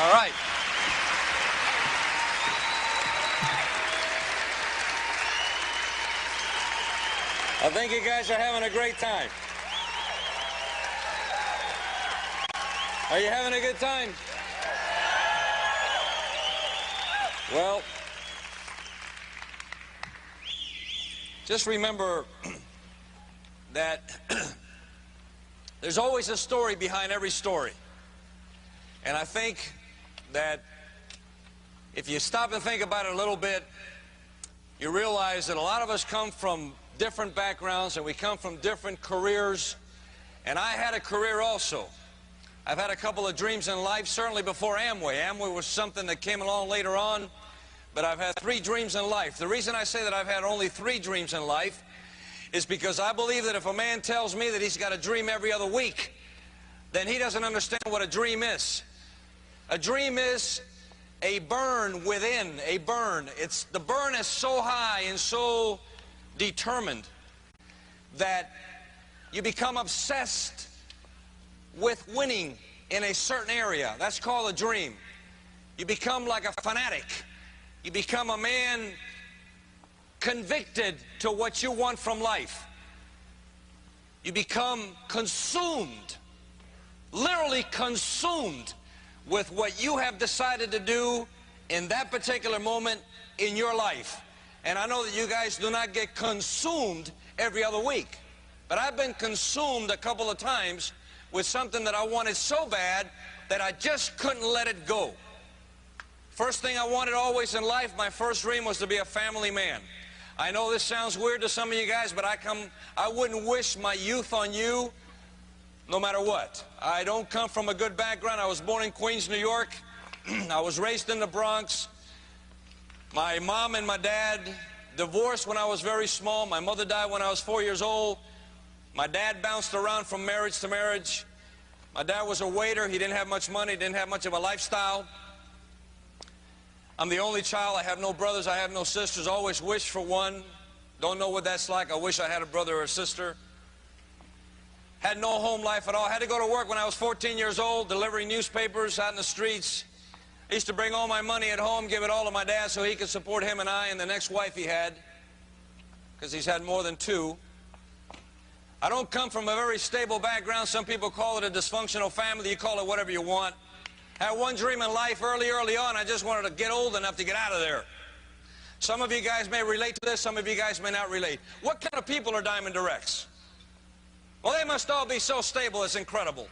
All right. I think you guys are having a great time. Are you having a good time? Well, just remember that there's always a story behind every story. And I think that if you stop and think about it a little bit, you realize that a lot of us come from different backgrounds and we come from different careers. And I had a career also. I've had a couple of dreams in life, certainly before Amway. Amway was something that came along later on, but I've had 3 dreams in life. The reason I say that I've had only 3 dreams in life is because I believe that if a man tells me that he's got a dream every other week, then he doesn't understand what a dream is. A dream is a burn within, a burn. The burn is so high and so determined that you become obsessed with winning in a certain area. That's called a dream. You become like a fanatic. You become a man convicted to what you want from life. You become consumed, literally consumed with what you have decided to do in that particular moment in your life. And I know that you guys do not get consumed every other week, but I've been consumed a couple of times with something that I wanted so bad that I just couldn't let it go. First thing I wanted always in life, my first dream was to be a family man. I know this sounds weird to some of you guys, but I wouldn't wish my youth on you no matter what. I don't come from a good background. I was born in Queens, New York. I was raised in the Bronx. My mom and my dad divorced when I was very small. My mother died when I was 4 years old. My dad bounced around from marriage to marriage. My dad was a waiter. He didn't have much money, didn't have much of a lifestyle. I'm the only child. I have no brothers. I have no sisters. Always wished for one. Don't know what that's like. I wish I had a brother or a sister. Had no home life at all. Had to go to work when I was 14 years old, delivering newspapers out in the streets. I used to bring all my money at home, give it all to my dad so he could support him and I and the next wife he had, because he's had more than 2. I don't come from a very stable background. Some people call it a dysfunctional family. You call it whatever you want. Had one dream in life early on. I just wanted to get old enough to get out of there. Some of you guys may relate to this. Some of you guys may not relate. What kind of people are Diamond Directs? Well, they must all be so stable, it's incredible.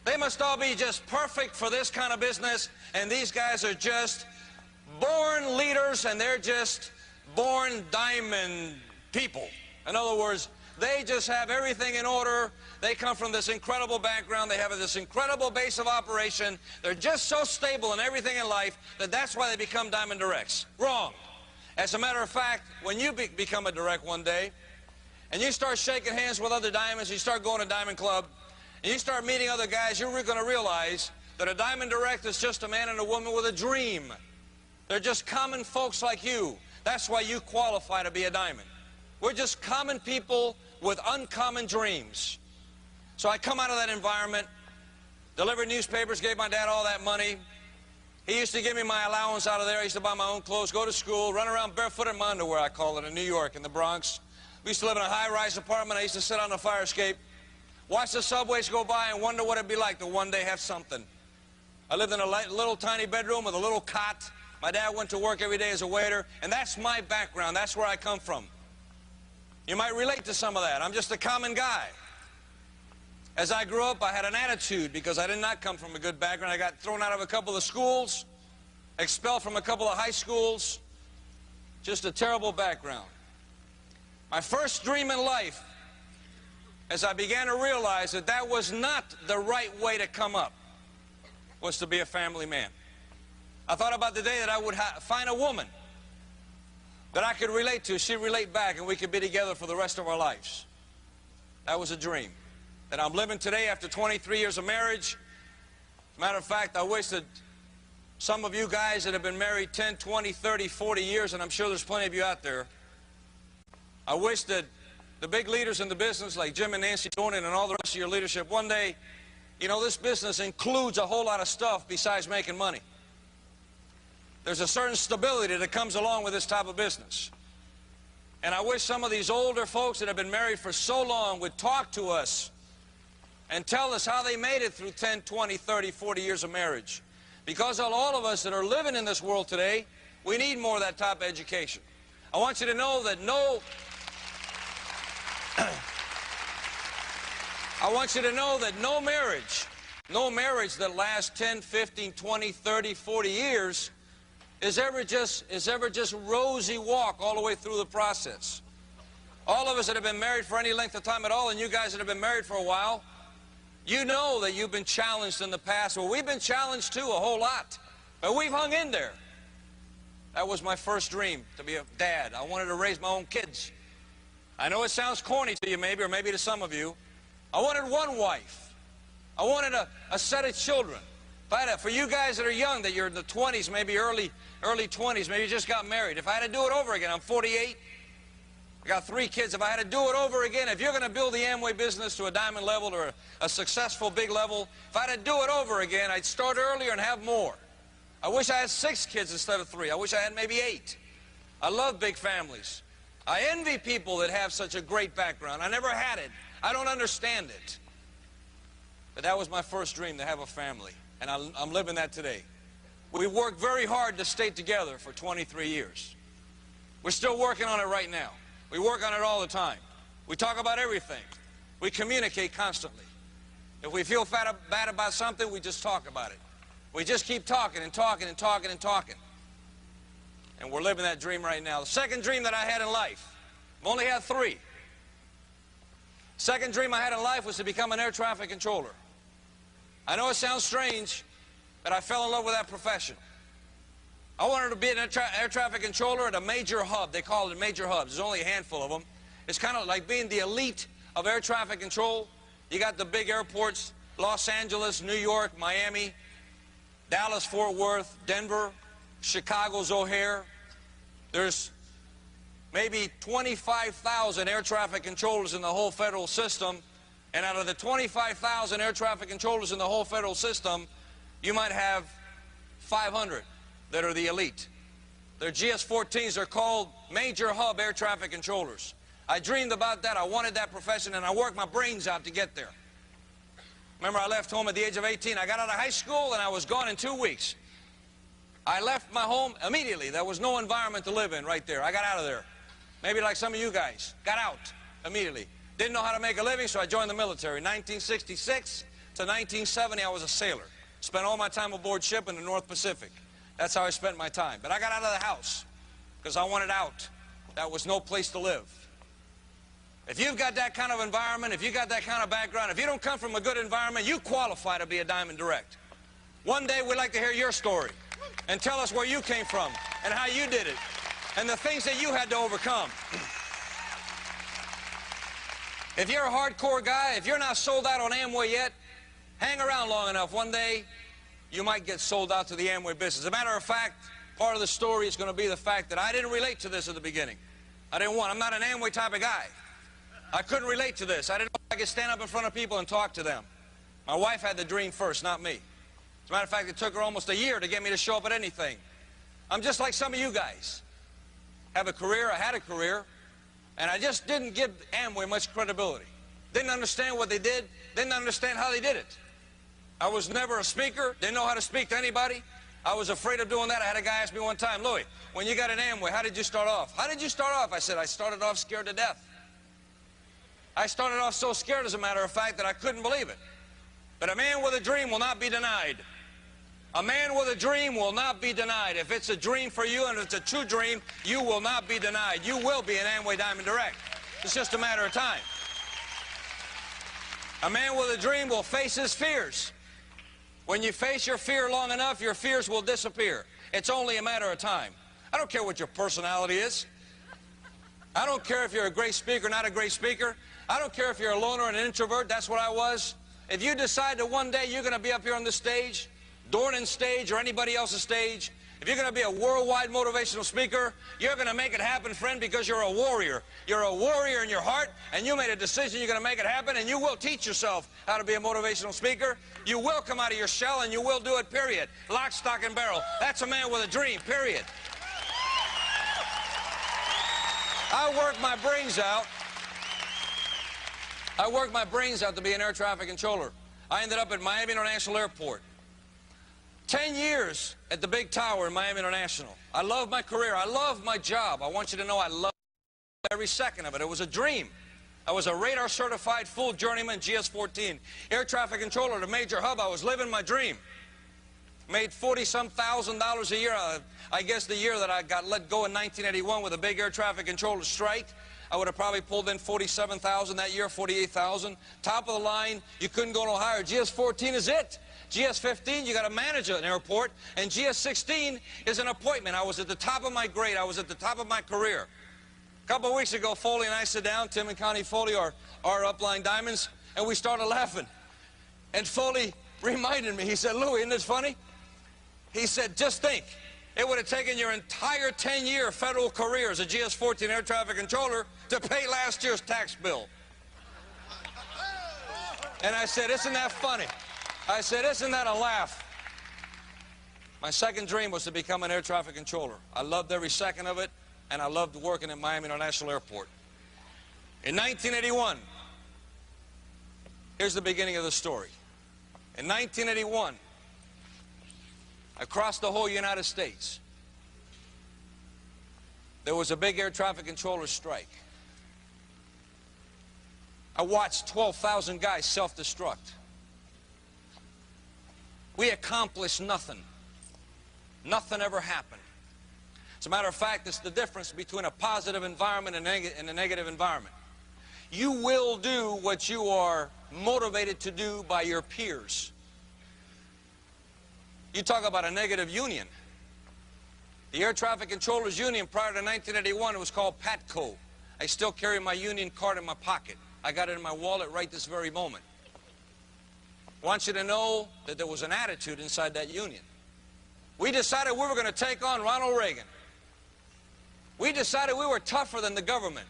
They must all be just perfect for this kind of business, and these guys are just born leaders, and they're just born diamond people. In other words, they just have everything in order. They come from this incredible background. They have this incredible base of operation. They're just so stable in everything in life that that's why they become Diamond Directs. Wrong. As a matter of fact, when you become a direct one day, and you start shaking hands with other diamonds, you start going to Diamond Club, and you start meeting other guys, you're going to realize that a Diamond Direct is just a man and a woman with a dream. They're just common folks like you. That's why you qualify to be a diamond. We're just common people with uncommon dreams. So I come out of that environment, delivered newspapers, gave my dad all that money. He used to give me my allowance out of there. I used to buy my own clothes, go to school, run around barefoot in my underwear, I call it, in New York, in the Bronx. We used to live in a high-rise apartment. I used to sit on the fire escape, watch the subways go by, and wonder what it'd be like to one day have something. I lived in a little tiny bedroom with a little cot. My dad went to work every day as a waiter, and that's my background. That's where I come from. You might relate to some of that. I'm just a common guy. As I grew up, I had an attitude because I did not come from a good background. I got thrown out of a couple of schools, expelled from a couple of high schools. Just a terrible background. My first dream in life, as I began to realize that that was not the right way to come up, was to be a family man. I thought about the day that I would find a woman that I could relate to, she'd relate back, and we could be together for the rest of our lives. That was a dream that I'm living today after 23 years of marriage. As a matter of fact, I wish that some of you guys that have been married 10, 20, 30, 40 years, and I'm sure there's plenty of you out there, I wish that the big leaders in the business like Jim and Nancy Dornan and all the rest of your leadership, one day You know, this business includes a whole lot of stuff besides making money. There's a certain stability that comes along with this type of business. And I wish some of these older folks that have been married for so long would talk to us and tell us how they made it through 10, 20, 30, 40 years of marriage. Because all of us that are living in this world today, we need more of that type of education. I want you to know that no marriage that lasts 10, 15, 20, 30, 40 years is ever just rosy walk all the way through the process. All of us that have been married for any length of time at all, and you guys that have been married for a while, you know that you've been challenged in the past. Well, we've been challenged too a whole lot, but we've hung in there. That was my first dream, to be a dad. I wanted to raise my own kids. I know it sounds corny to you maybe, or maybe to some of you. I wanted one wife. I wanted a set of children. For you guys that are young, that you're in the 20s, maybe early 20s, maybe you just got married. If I had to do it over again, I'm 48. I got 3 kids. If I had to do it over again, if you're going to build the Amway business to a diamond level or a successful big level, if I had to do it over again, I'd start earlier and have more. I wish I had 6 kids instead of 3. I wish I had maybe 8. I love big families. I envy people that have such a great background. I never had it. I don't understand it. But that was my first dream, to have a family. And I'm living that today. We worked very hard to stay together for 23 years. We're still working on it right now. We work on it all the time. We talk about everything. We communicate constantly. If we feel bad about something, we just talk about it. We just keep talking and talking and talking and talking. And we're living that dream right now. The second dream that I had in life, I've only had 3. Second dream I had in life was to become an air traffic controller. I know it sounds strange, but I fell in love with that profession. I wanted to be an air traffic controller at a major hub. They call it major hubs. There's only a handful of them. It's kind of like being the elite of air traffic control. You got the big airports, Los Angeles, New York, Miami, Dallas, Fort Worth, Denver, Chicago's O'Hare. There's maybe 25,000 air traffic controllers in the whole federal system. And out of the 25,000 air traffic controllers in the whole federal system, you might have 500 that are the elite. Their GS-14s are called major hub air traffic controllers. I dreamed about that. I wanted that profession, and I worked my brains out to get there. Remember, I left home at the age of 18. I got out of high school, and I was gone in 2 weeks. I left my home immediately. There was no environment to live in right there. I got out of there. Maybe like some of you guys. Got out immediately. Didn't know how to make a living, so I joined the military. 1966 to 1970, I was a sailor. Spent all my time aboard ship in the North Pacific. That's how I spent my time. But I got out of the house because I wanted out. That was no place to live. If you've got that kind of environment, if you've got that kind of background, if you don't come from a good environment, you qualify to be a Diamond Direct. One day we'd like to hear your story and tell us where you came from and how you did it and the things that you had to overcome. If you're a hardcore guy, if you're not sold out on Amway yet, hang around long enough. One day, you might get sold out to the Amway business. As a matter of fact, part of the story is going to be the fact that I didn't relate to this at the beginning. I'm not an Amway type of guy. I couldn't relate to this. I didn't know if I could stand up in front of people and talk to them. My wife had the dream first, not me. As a matter of fact, it took her almost a year to get me to show up at anything. I'm just like some of you guys. Have a career, I had a career. And I just didn't give Amway much credibility. Didn't understand what they did. Didn't understand how they did it. I was never a speaker. Didn't know how to speak to anybody. I was afraid of doing that. I had a guy ask me one time, Louis, when you got an Amway, how did you start off? How did you start off? I said, I started off scared to death. I started off so scared, as a matter of fact, that I couldn't believe it. But a man with a dream will not be denied. A man with a dream will not be denied. If it's a dream for you and it's a true dream, you will not be denied. You will be an Amway Diamond Direct. It's just a matter of time. A man with a dream will face his fears. When you face your fear long enough, your fears will disappear. It's only a matter of time. I don't care what your personality is. I don't care if you're a great speaker or not a great speaker. I don't care if you're a loner and an introvert. That's what I was. If you decide that one day you're going to be up here on this stage, Dornan stage or anybody else's stage, If you're going to be a worldwide motivational speaker, you're going to make it happen, friend, because you're a warrior. You're a warrior in your heart, and you made a decision you're going to make it happen, and you will teach yourself how to be a motivational speaker. You will come out of your shell, and you will do it, period. Lock, stock, and barrel. That's a man with a dream, period. I worked my brains out. I worked my brains out to be an air traffic controller. I ended up at Miami International Airport. 10 years at the big tower in Miami International. I love my career. I love my job. I want you to know I love every second of it. It was a dream. I was a radar certified full journeyman GS-14 air traffic controller at a major hub. I was living my dream. Made $40-some thousand a year. I guess the year that I got let go in 1981 with a big air traffic controller strike, I would have probably pulled in $47,000 that year, $48,000. Top of the line, you couldn't go no higher. GS-14 is it. GS-15, you got to manage an airport, and GS-16 is an appointment. I was at the top of my grade. I was at the top of my career. A couple of weeks ago, Foley and I sit down, Tim and Connie Foley are upline diamonds, and we started laughing. And Foley reminded me, he said, Louie, isn't this funny? He said, just think, it would have taken your entire 10-year federal career as a GS-14 air traffic controller to pay last year's tax bill. And I said, isn't that funny? I said, isn't that a laugh? My second dream was to become an air traffic controller. I loved every second of it, and I loved working at Miami International Airport. In 1981, here's the beginning of the story. In 1981, across the whole United States, there was a big air traffic controller strike. I watched 12,000 guys self-destruct. We accomplished nothing. Nothing ever happened. As a matter of fact, it's the difference between a positive environment and a negative environment. You will do what you are motivated to do by your peers. You talk about a negative union. The Air Traffic Controllers Union prior to 1981, it was called PATCO. I still carry my union card in my pocket. I got it in my wallet right this very moment. I want you to know that there was an attitude inside that union. We decided we were going to take on Ronald Reagan. We decided we were tougher than the government.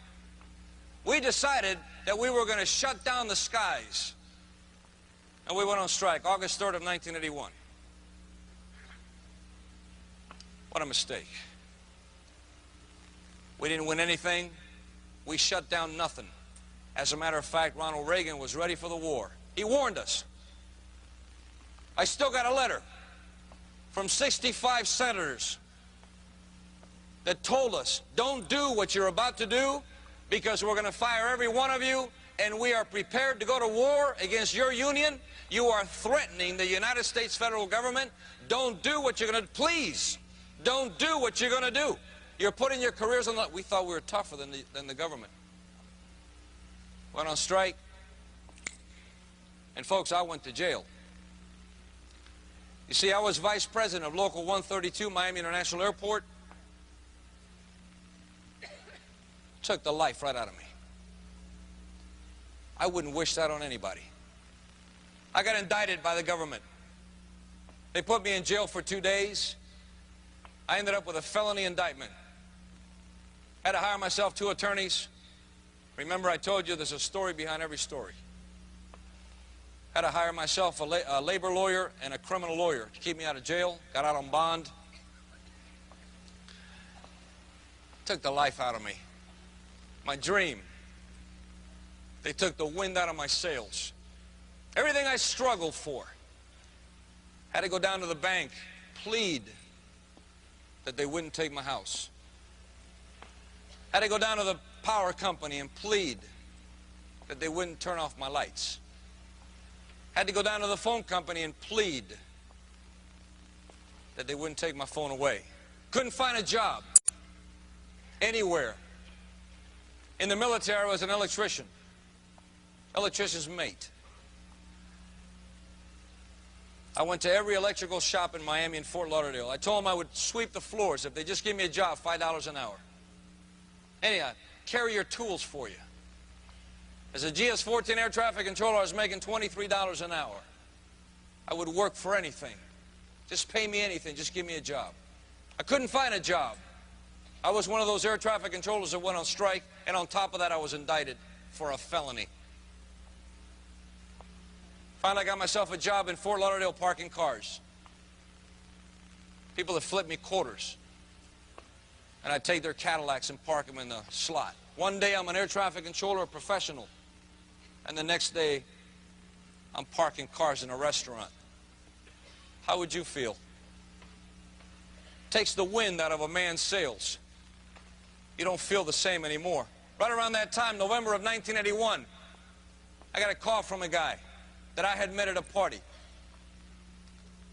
We decided that we were going to shut down the skies. And we went on strike, August 3rd of 1981. What a mistake. We didn't win anything. We shut down nothing. As a matter of fact, Ronald Reagan was ready for the war. He warned us. I still got a letter from 65 senators that told us, don't do what you're about to do because we're going to fire every one of you, and we are prepared to go to war against your union. You are threatening the United States federal government. Don't do what you're going to, please, don't do what you're going to do. You're putting your careers on the, we thought we were tougher than the government. Went on strike. And folks, I went to jail. You see, I was vice president of Local 132, Miami International Airport. Took the life right out of me. I wouldn't wish that on anybody. I got indicted by the government. They put me in jail for 2 days. I ended up with a felony indictment. Had to hire myself 2 attorneys. Remember, I told you there's a story behind every story. Had to hire myself a labor lawyer and a criminal lawyer to keep me out of jail. Got out on bond. Took the life out of me. My dream. They took the wind out of my sails. Everything I struggled for. Had to go down to the bank, plead that they wouldn't take my house. Had to go down to the power company and plead that they wouldn't turn off my lights. Had to go down to the phone company and plead that they wouldn't take my phone away. Couldn't find a job anywhere. In the military, I was an electrician. Electrician's mate. I went to every electrical shop in Miami and Fort Lauderdale. I told them I would sweep the floors if they just give me a job, $5 an hour. Anyhow, carry your tools for you. As a GS-14 air traffic controller, I was making $23 an hour. I would work for anything. Just pay me anything, just give me a job. I couldn't find a job. I was one of those air traffic controllers that went on strike, and on top of that, I was indicted for a felony. Finally, I got myself a job in Fort Lauderdale parking cars. People that flip me quarters. And I'd take their Cadillacs and park them in the slot. One day, I'm an air traffic controller, a professional. And the next day, I'm parking cars in a restaurant. How would you feel? Takes the wind out of a man's sails. You don't feel the same anymore. Right around that time, November of 1981, I got a call from a guy that I had met at a party.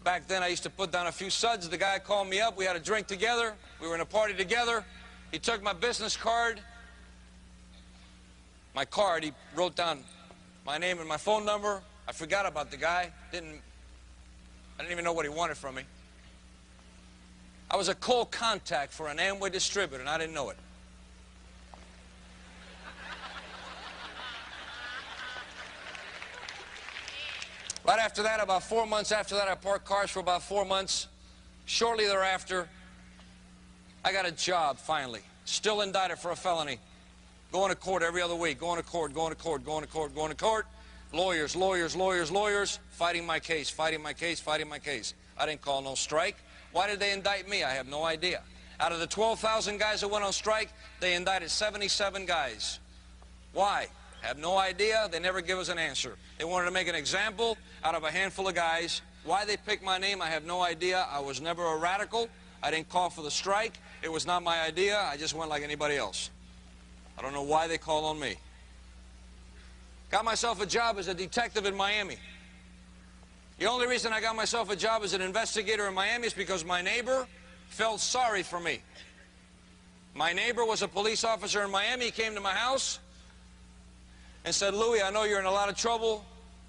Back then, I used to put down a few suds. The guy called me up. We had a drink together. We were in a party together. He took my business card. My card, he wrote down my name and my phone number. I forgot about the guy. I didn't even know what he wanted from me. I was a cold contact for an Amway distributor, and I didn't know it. Right after that, about 4 months after that, I parked cars for about 4 months. Shortly thereafter, I got a job, finally. Still indicted for a felony. Going to court every other week. Going to court, going to court, going to court, going to court. Lawyers, lawyers, lawyers, lawyers. Fighting my case, fighting my case, fighting my case. I didn't call no strike. Why did they indict me? I have no idea. Out of the 12,000 guys that went on strike, they indicted 77 guys. Why? Have no idea. They never give us an answer. They wanted to make an example out of a handful of guys. Why they picked my name, I have no idea. I was never a radical. I didn't call for the strike. It was not my idea. I just went like anybody else. I don't know why they called on me. Got myself a job as a detective in Miami. The only reason I got myself a job as an investigator in Miami is because my neighbor felt sorry for me. My neighbor was a police officer in Miami. He came to my house and said, Louis, I know you're in a lot of trouble.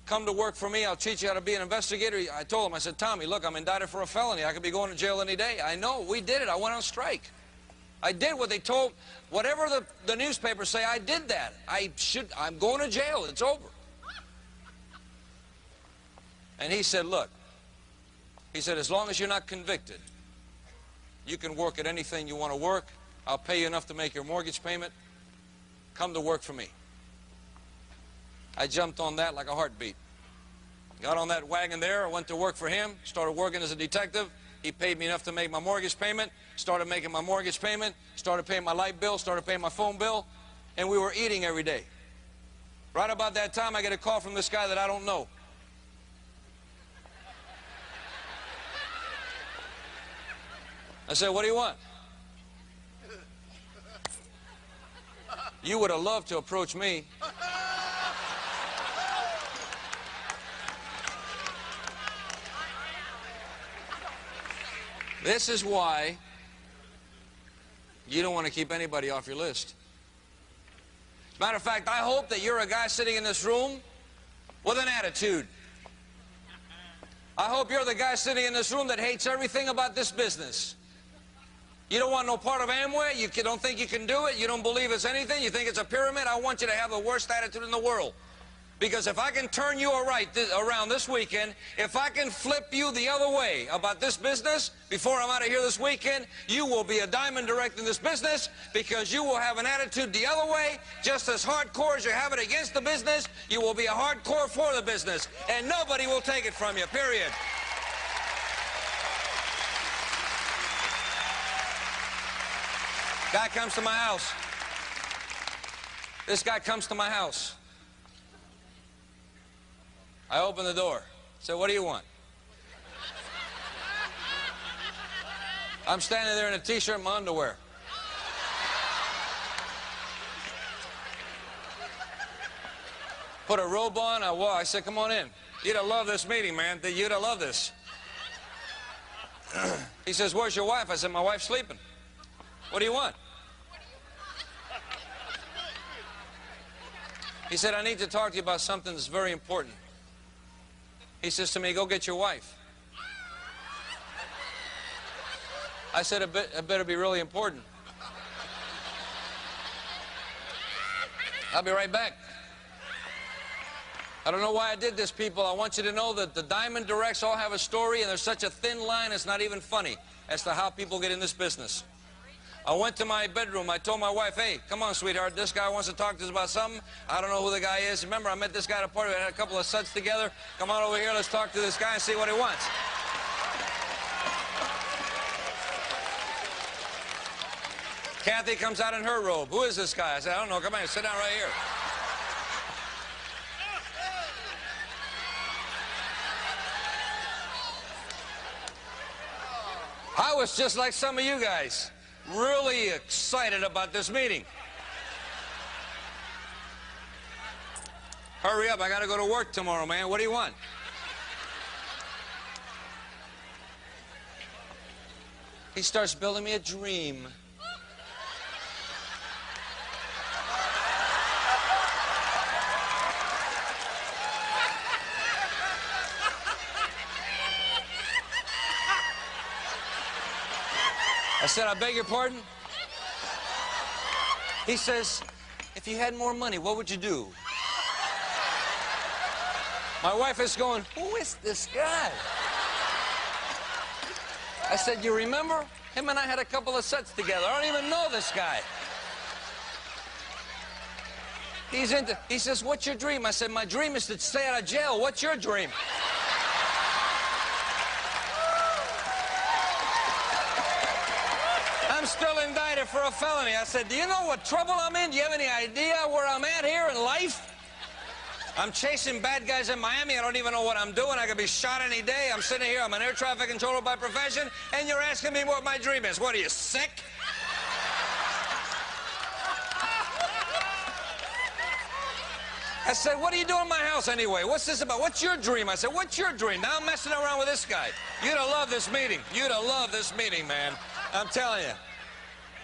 Come to work for me. I'll teach you how to be an investigator. I told him, I said, Tommy, look, I'm indicted for a felony. I could be going to jail any day. I know. We did it. I went on strike. I did what they told. Whatever the newspapers say, I did that. I'm going to jail. It's over. And he said, look, he said, as long as you're not convicted, you can work at anything you want to work. I'll pay you enough to make your mortgage payment. Come to work for me. I jumped on that like a heartbeat. Got on that wagon there. I went to work for him. Started working as a detective. He paid me enough to make my mortgage payment. Started making my mortgage payment. Started paying my light bill. Started paying my phone bill. And we were eating every day. Right about that time, I get a call from this guy that I don't know. I said, what do you want? You would have loved to approach me. This is why you don't want to keep anybody off your list. As a matter of fact, I hope that you're a guy sitting in this room with an attitude. I hope you're the guy sitting in this room that hates everything about this business. You don't want no part of Amway. You don't think you can do it. You don't believe it's anything. You think it's a pyramid. I want you to have the worst attitude in the world. Because if I can turn you around this weekend, if I can flip you the other way about this business before I'm out of here this weekend, you will be a diamond direct in this business because you will have an attitude the other way, just as hardcore as you have it against the business. You will be a hardcore for the business, and nobody will take it from you, period. Guy comes to my house. This guy comes to my house. I open the door. Said, what do you want? I'm standing there in a t-shirt and my underwear. Put a robe on. I said, come on in. You'd have loved this meeting, man. You'd have loved this. He says, where's your wife? I said, my wife's sleeping. What do you want? He said, I need to talk to you about something that's very important. He says to me, go get your wife. I said, it better be really important. I'll be right back. I don't know why I did this, people. I want you to know that the Diamond Directs all have a story, and there's such a thin line, it's not even funny as to how people get in this business. I went to my bedroom. I told my wife, hey, come on, sweetheart, this guy wants to talk to us about something. I don't know who the guy is. Remember, I met this guy at a party. We had a couple of sets together. Come on over here. Let's talk to this guy and see what he wants. Kathy comes out in her robe. Who is this guy? I said, I don't know. Come on, sit down right here. I was just like some of you guys, really excited about this meeting. Hurry up, I gotta go to work tomorrow, man. What do you want? He starts building me a dream. I said, I beg your pardon? He says, if you had more money, what would you do? My wife is going, who is this guy? I said, you remember? Him and I had a couple of sets together. I don't even know this guy. He says, what's your dream? I said, my dream is to stay out of jail. What's your dream? I'm still indicted for a felony. I said, do you know what trouble I'm in? Do you have any idea where I'm at here in life? I'm chasing bad guys in Miami. I don't even know what I'm doing. I could be shot any day. I'm sitting here. I'm an air traffic controller by profession, and you're asking me what my dream is. What, are you sick? I said, what are you doing in my house anyway? What's this about? What's your dream? I said, what's your dream? Now I'm messing around with this guy. You'd have loved this meeting. You'd have loved this meeting, man. I'm telling you.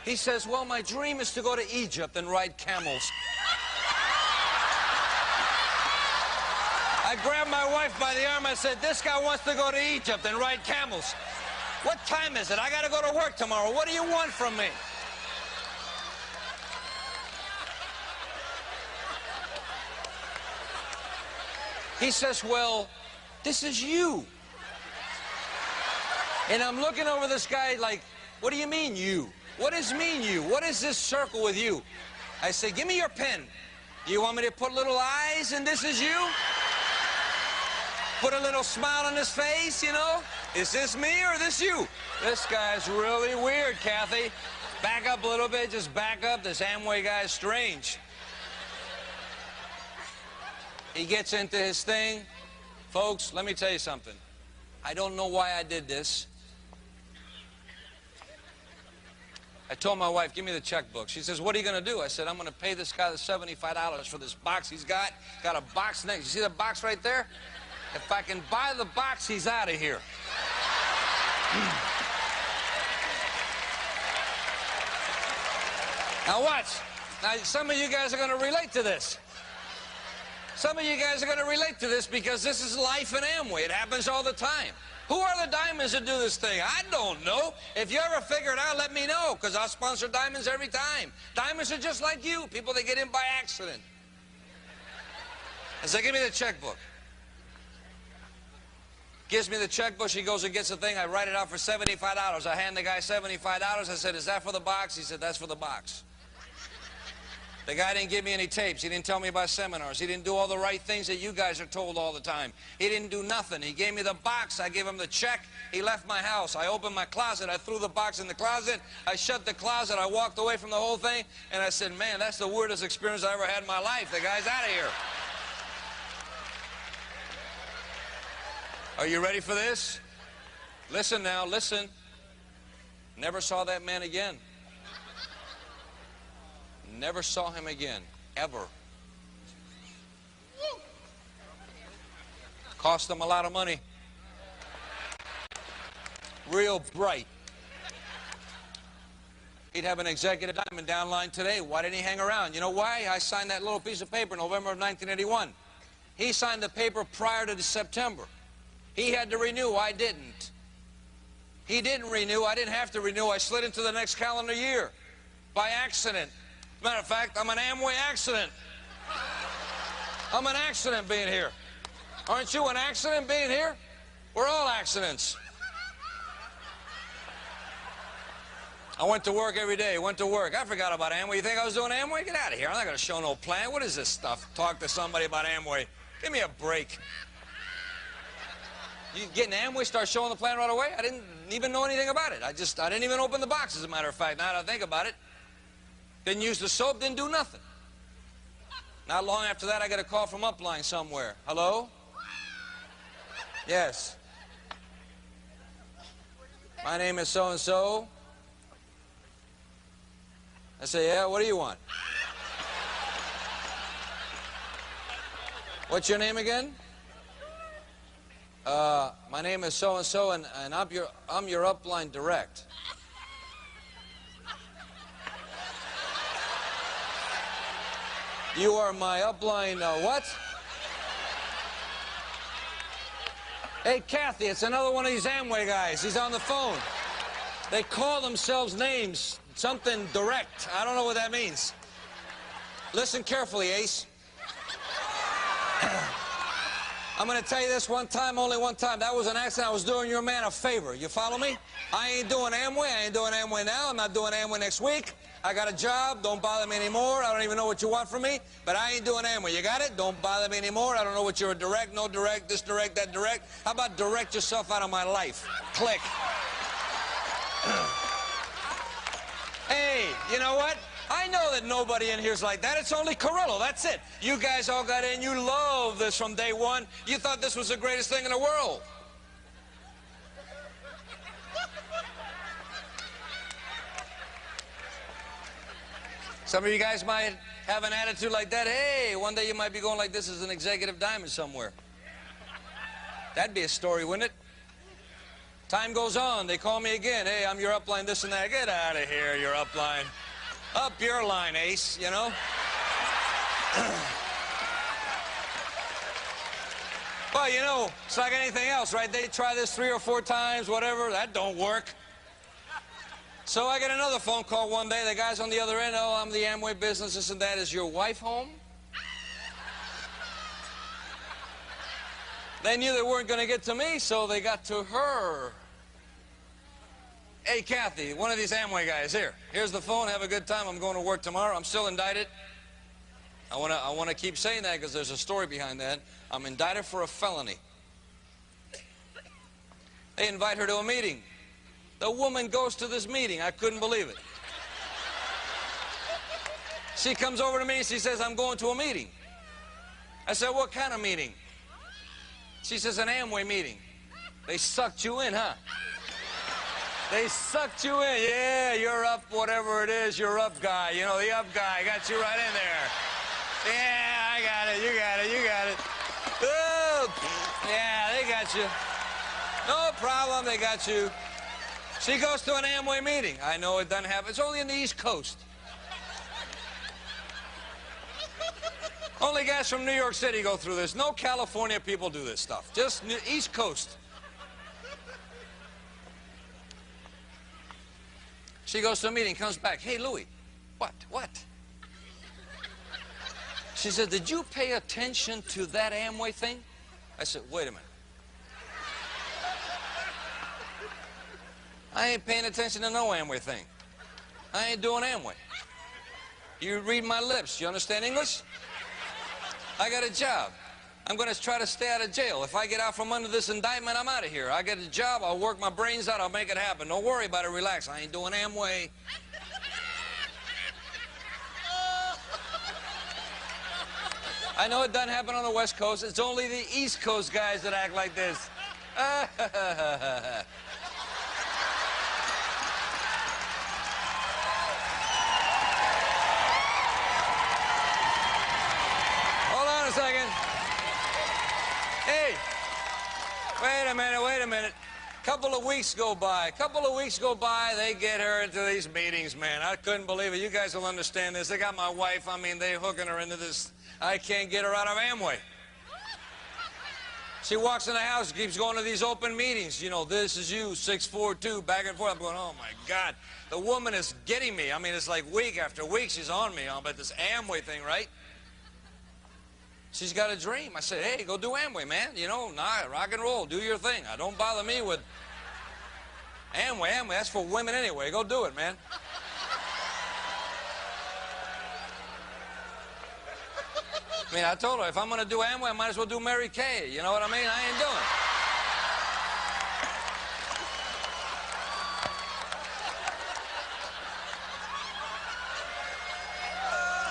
He says, well, my dream is to go to Egypt and ride camels. I grabbed my wife by the arm. I said, this guy wants to go to Egypt and ride camels. What time is it? I got to go to work tomorrow. What do you want from me? He says, well, this is you. And I'm looking over this guy like, what do you mean, you? What does mean, you? What is this circle with you? I say, give me your pen. Do you want me to put little eyes and this is you? Put a little smile on his face, you know? Is this me or this you? This guy's really weird, Kathy. Back up a little bit, just back up. This Amway guy's strange. He gets into his thing. Folks, let me tell you something. I don't know why I did this. I told my wife, give me the checkbook. She says, what are you going to do? I said, I'm going to pay this guy the $75 for this box he's got. Got a box next. You see the box right there? If I can buy the box, he's out of here. Now watch. Now, some of you guys are going to relate to this. Some of you guys are going to relate to this because this is life in Amway. It happens all the time. Who are the diamonds that do this thing? I don't know. If you ever figure it out, let me know, because I'll sponsor diamonds every time. Diamonds are just like you, people that get in by accident. I say, give me the checkbook. Gives me the checkbook. She goes and gets the thing. I write it out for $75. I hand the guy $75. I said, is that for the box? He said, that's for the box. The guy didn't give me any tapes. He didn't tell me about seminars. He didn't do all the right things that you guys are told all the time. He didn't do nothing. He gave me the box. I gave him the check. He left my house. I opened my closet. I threw the box in the closet. I shut the closet. I walked away from the whole thing. And I said, man, that's the weirdest experience I ever had in my life. The guy's out of here. Are you ready for this? Listen now, listen. Never saw that man again. Never saw him again, ever. Cost him a lot of money. Real bright. He'd have an executive diamond downline today. Why didn't he hang around? You know why? I signed that little piece of paper in November of 1981. He signed the paper prior to September. He had to renew. I didn't. He didn't renew. I didn't have to renew. I slid into the next calendar year by accident. Matter of fact, I'm an Amway accident. I'm an accident being here. Aren't you an accident being here? We're all accidents. I went to work every day, went to work. I forgot about Amway. You think I was doing Amway? Get out of here. I'm not going to show no plan. What is this stuff? Talk to somebody about Amway. Give me a break. You get in Amway, start showing the plan right away? I didn't even know anything about it. I didn't even open the box, as a matter of fact, now that I think about it. Didn't use the soap, didn't do nothing. Not long after that, I got a call from Upline somewhere. Hello? Yes. My name is so-and-so. I say, yeah, what do you want? What's your name again? My name is so-and-so, and I'm your Upline direct. You are my Upline, what? Hey, Kathy, it's another one of these Amway guys. He's on the phone. They call themselves names, something direct. I don't know what that means. Listen carefully, Ace. I'm going to tell you this one time, only one time. That was an accident. I was doing your man a favor. You follow me? I ain't doing Amway. I ain't doing Amway now. I'm not doing Amway next week. I got a job. Don't bother me anymore. I don't even know what you want from me, but I ain't doing Amway. You got it? Don't bother me anymore. I don't know what you're a direct, no direct, this direct, that direct. How about direct yourself out of my life? Click. Hey, you know what? I know that nobody in here's like that. It's only Carrillo. That's it. You guys all got in. You love this from day one. You thought this was the greatest thing in the world. Some of you guys might have an attitude like that. Hey, one day you might be going like this as an executive diamond somewhere. That'd be a story, wouldn't it? Time goes on. They call me again. Hey, I'm your Upline, this and that. Get out of here, your Upline. Up your line, Ace, you know? Well, you know, it's like anything else, right? They try this 3 or 4 times, whatever. That don't work. So I get another phone call one day. The guy's on the other end. Oh, I'm the Amway business, this and that. Is your wife home? They knew they weren't going to get to me, so they got to her. Hey, Kathy, one of these Amway guys, here. Here's the phone. Have a good time. I'm going to work tomorrow. I'm still indicted. I want to keep saying that because there's a story behind that. I'm indicted for a felony. They invite her to a meeting. The woman goes to this meeting. I couldn't believe it. She comes over to me and she says, I'm going to a meeting. I said, what kind of meeting? She says, an Amway meeting. They sucked you in, huh? They sucked you in. Yeah, you're up, whatever it is, you're up guy. You know, the up guy got you right in there. Yeah, I got it, you got it, you got it. Oh, yeah, they got you. No problem, they got you. She goes to an Amway meeting. I know it doesn't happen. It's only in the East Coast. Only guys from New York City go through this. No California people do this stuff. Just East Coast. She goes to a meeting, comes back. Hey, Louie. What? She said, did you pay attention to that Amway thing? I said, wait a minute. I ain't paying attention to no Amway thing. I ain't doing Amway. You read my lips. You understand English? I got a job. I'm going to try to stay out of jail. If I get out from under this indictment, I'm out of here. I get a job. I'll work my brains out. I'll make it happen. Don't worry about it. Relax. I ain't doing Amway. I know it doesn't happen on the West Coast. It's only the East Coast guys that act like this. A second. Hey, wait a minute. Couple of weeks go by, they get her into these meetings, man. I couldn't believe it. You guys will understand this. They got my wife, I mean, they hooking her into this. I can't get her out of Amway. She walks in the house, keeps going to these open meetings. You know, this is you, 642, back and forth. I'm going, oh, my God. The woman is getting me. I mean, it's like week after week she's on me about this Amway thing, right? She's got a dream. I said, hey, go do Amway, man. You know, nah, rock and roll. Do your thing. Don't bother me with Amway. Amway, that's for women anyway. Go do it, man. I mean, I told her, if I'm going to do Amway, I might as well do Mary Kay. You know what I mean? I ain't doing it.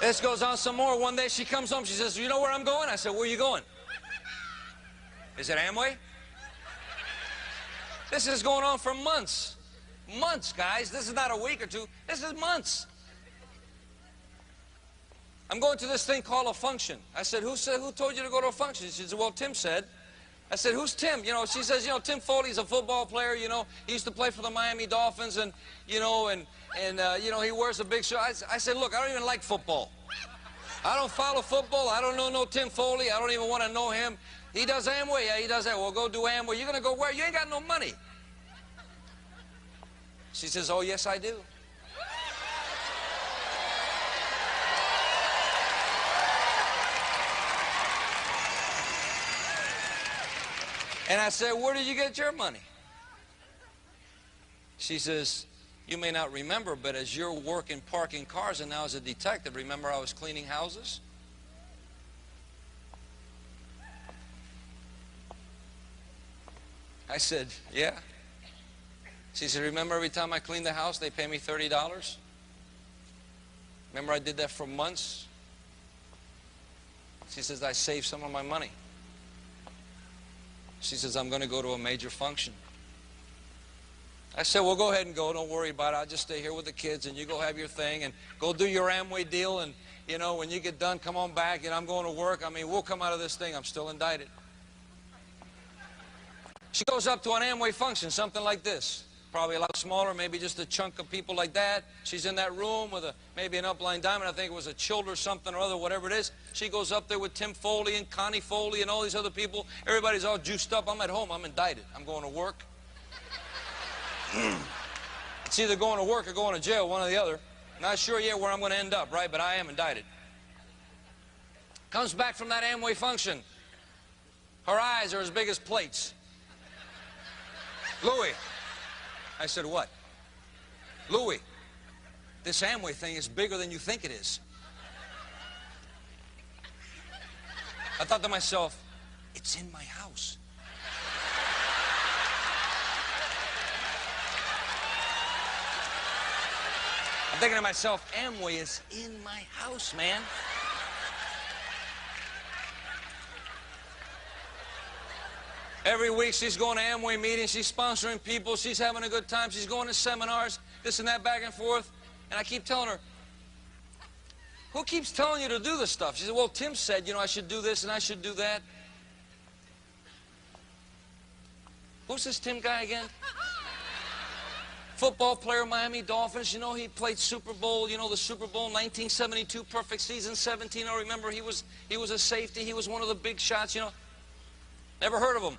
This goes on some more. One day she comes home. She says, you know where I'm going? I said, where are you going? Is it Amway? This is going on for months. Months, guys. This is not a week or two. This is months. I'm going to this thing called a function. I said, who told you to go to a function? She said, well, Tim said. I said, who's Tim? You know, she says, you know, Tim Foley's a football player, you know. He used to play for the Miami Dolphins, and, you know, you know, he wears a big shirt. I said, look, I don't even like football. I don't follow football. I don't know no Tim Foley. I don't even want to know him. He does Amway. Yeah, he does that. Well, go do Amway. You're going to go where? You ain't got no money. She says, oh, yes, I do. And I said, where did you get your money? She says, you may not remember, but as you're working parking cars and now as a detective, remember I was cleaning houses? I said, yeah. She said, remember every time I clean the house, they pay me $30? Remember I did that for months? She says, I saved some of my money. She says, I'm going to go to a major function. I said, well, go ahead and go. Don't worry about it. I'll just stay here with the kids, and you go have your thing, and go do your Amway deal, and, you know, when you get done, come on back, and I'm going to work. I mean, we'll come out of this thing. I'm still indicted. She goes up to an Amway function, something like this. Probably a lot smaller, maybe just a chunk of people like that. She's in that room with maybe an upline diamond. I think it was a Child or something or other, whatever it is. She goes up there with Tim Foley and Connie Foley and all these other people. Everybody's all juiced up. I'm at home. I'm indicted. I'm going to work. It's either going to work or going to jail, one or the other. Not sure yet where I'm going to end up, right? But I am indicted. Comes back from that Amway function. Her eyes are as big as plates. Louis. I said, what? Louis, this Amway thing is bigger than you think it is. I thought to myself, it's in my house. I'm thinking to myself, Amway is in my house, man. Every week she's going to Amway meetings, she's sponsoring people, she's having a good time, she's going to seminars, this and that, back and forth. And I keep telling her, who keeps telling you to do this stuff? She said, well, Tim said, you know, I should do this and I should do that. Who's this Tim guy again? Football player, Miami Dolphins. You know, he played Super Bowl, you know, the Super Bowl 1972, perfect season, 17. I remember he was a safety. He was one of the big shots, you know. Never heard of him.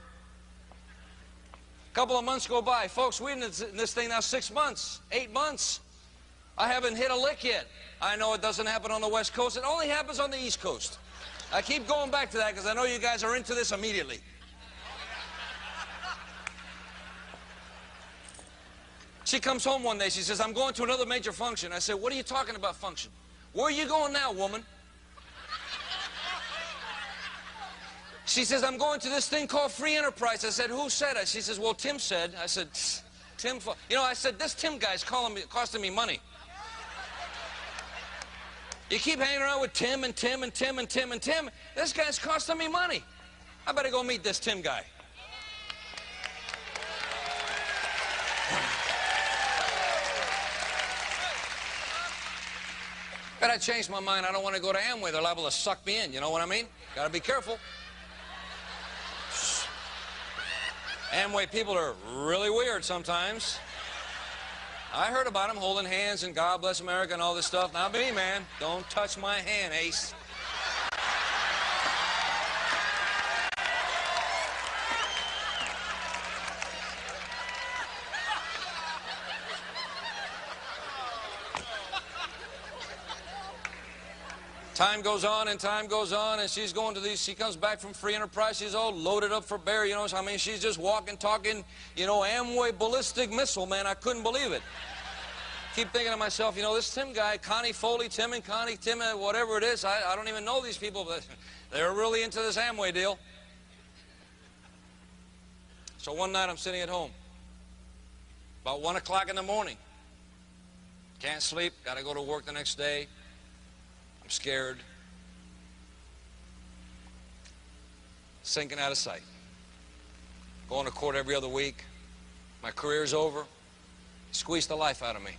A couple of months go by. Folks, we're in this thing now 6 months, 8 months. I haven't hit a lick yet. I know it doesn't happen on the West Coast. It only happens on the East Coast. I keep going back to that because I know you guys are into this immediately. She comes home one day. She says, I'm going to another major function. I said, what are you talking about function? Where are you going now, woman? She says, I'm going to this thing called free enterprise. I said, who said it? She says, well, Tim said. I said, Tim, you know, I said, this Tim guy's costing me money. You keep hanging around with Tim and Tim and Tim and Tim and Tim. This guy's costing me money. I better go meet this Tim guy. But I changed my mind. I don't want to go to Amway. They're liable to suck me in. You know what I mean? Got to be careful. Amway people are really weird sometimes. I heard about them holding hands and God bless America and all this stuff. Not me, man. Don't touch my hand, Ace. Time goes on and time goes on, and she's going to these, she comes back from Free Enterprise, she's all loaded up for bear, you know, I mean, she's just walking, talking, you know, Amway ballistic missile, man, I couldn't believe it. Keep thinking to myself, you know, this Tim guy, Connie Foley, Tim and Connie, Tim, whatever it is, I don't even know these people, but they're really into this Amway deal. So one night I'm sitting at home, about 1 o'clock in the morning. Can't sleep, got to go to work the next day. I'm scared. Sinking out of sight. Going to court every other week. My career's over. Squeezed the life out of me.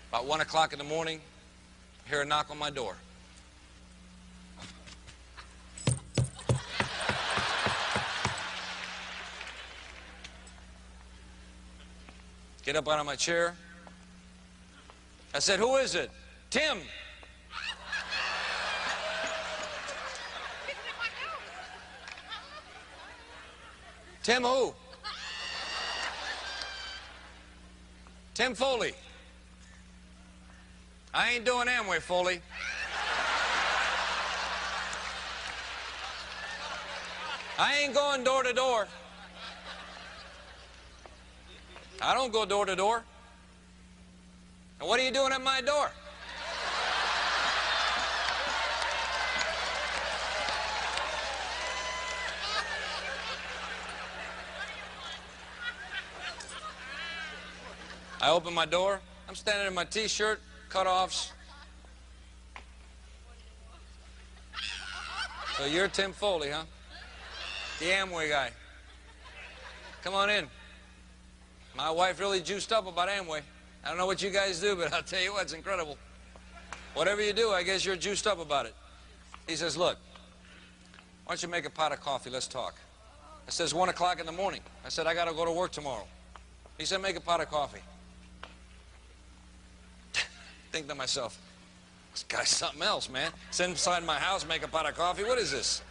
About 1 o'clock in the morning, I hear a knock on my door. Get up out of my chair. I said, "Who is it?" "Tim." "Tim who?" "Tim Foley." "I ain't doing Amway, Foley." "I ain't going door to door." "I don't go door to door." "And what are you doing at my door?" I open my door. I'm standing in my T-shirt, cutoffs. "So you're Tim Foley, huh? The Amway guy. Come on in. My wife really juiced up about Amway. I don't know what you guys do, but I'll tell you what, it's incredible. Whatever you do, I guess you're juiced up about it." He says, "Look, why don't you make a pot of coffee? Let's talk." I says, 1 o'clock in the morning. I said, "I got to go to work tomorrow." He said, "Make a pot of coffee." Think to myself, this guy's something else, man. Sit inside my house, make a pot of coffee. What is this?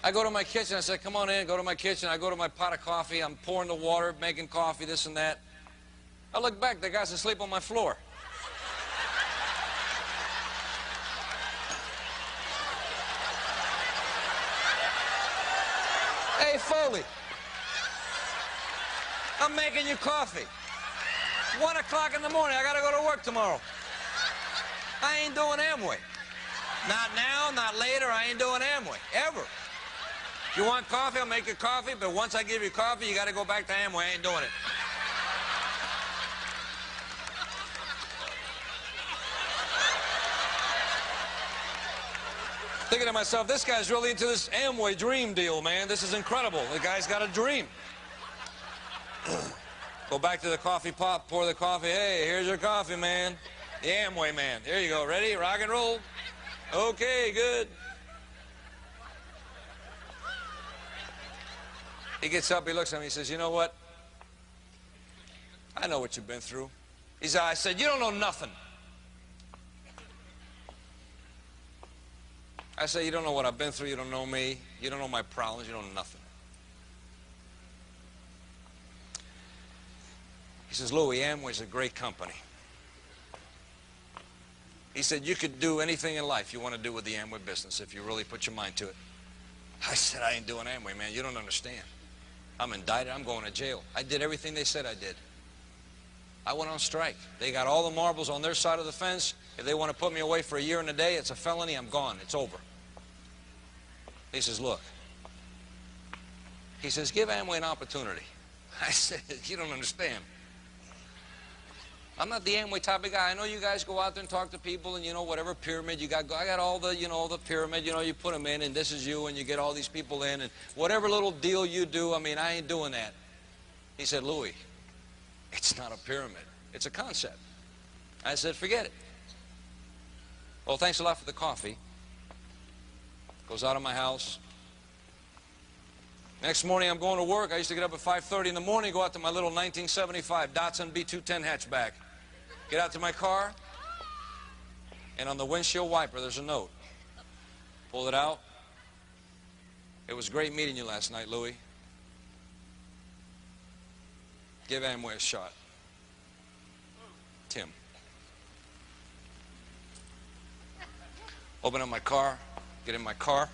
I go to my kitchen. I said, "Come on in." Go to my kitchen. I go to my pot of coffee. I'm pouring the water, making coffee, this and that. I look back. The guy's asleep on my floor. "Hey, Foley, I'm making you coffee. 1 o'clock in the morning. I got to go to work tomorrow. I ain't doing Amway. Not now, not later. I ain't doing Amway, ever. If you want coffee, I'll make you coffee, but once I give you coffee, you got to go back to Amway. I ain't doing it." Thinking to myself, this guy's really into this Amway dream deal, man. This is incredible. The guy's got a dream. Go back to the coffee pot, pour the coffee. "Hey, here's your coffee, man. The Amway man. There you go. Ready? Rock and roll? Okay, good." He gets up, he looks at me, he says, "You know what? I know what you've been through." I said, "You don't know nothing." I said, "You don't know what I've been through, you don't know me, you don't know my problems, you don't know nothing." He says, "Louis, Amway's a great company." He said, "You could do anything in life you want to do with the Amway business if you really put your mind to it." I said, "I ain't doing Amway, man. You don't understand. I'm indicted. I'm going to jail. I did everything they said I did. I went on strike. They got all the marbles on their side of the fence. If they want to put me away for a year and a day, it's a felony. I'm gone. It's over." He says, "Look." He says, "Give Amway an opportunity." I said, "You don't understand. I'm not the Amway type of guy. I know you guys go out there and talk to people and, you know, whatever pyramid you got. I got all the, you know, the pyramid, you know, you put them in and this is you and you get all these people in and whatever little deal you do, I mean, I ain't doing that." He said, "Louis, it's not a pyramid. It's a concept." I said, "Forget it." Well, thanks a lot for the coffee. Goes out of my house. Next morning, I'm going to work. I used to get up at 5:30 in the morning, go out to my little 1975 Datsun B210 hatchback. Get out to my car, and on the windshield wiper, there's a note. Pull it out. "It was great meeting you last night, Louis. Give Amway a shot." Tim. Open up my car, get in my car,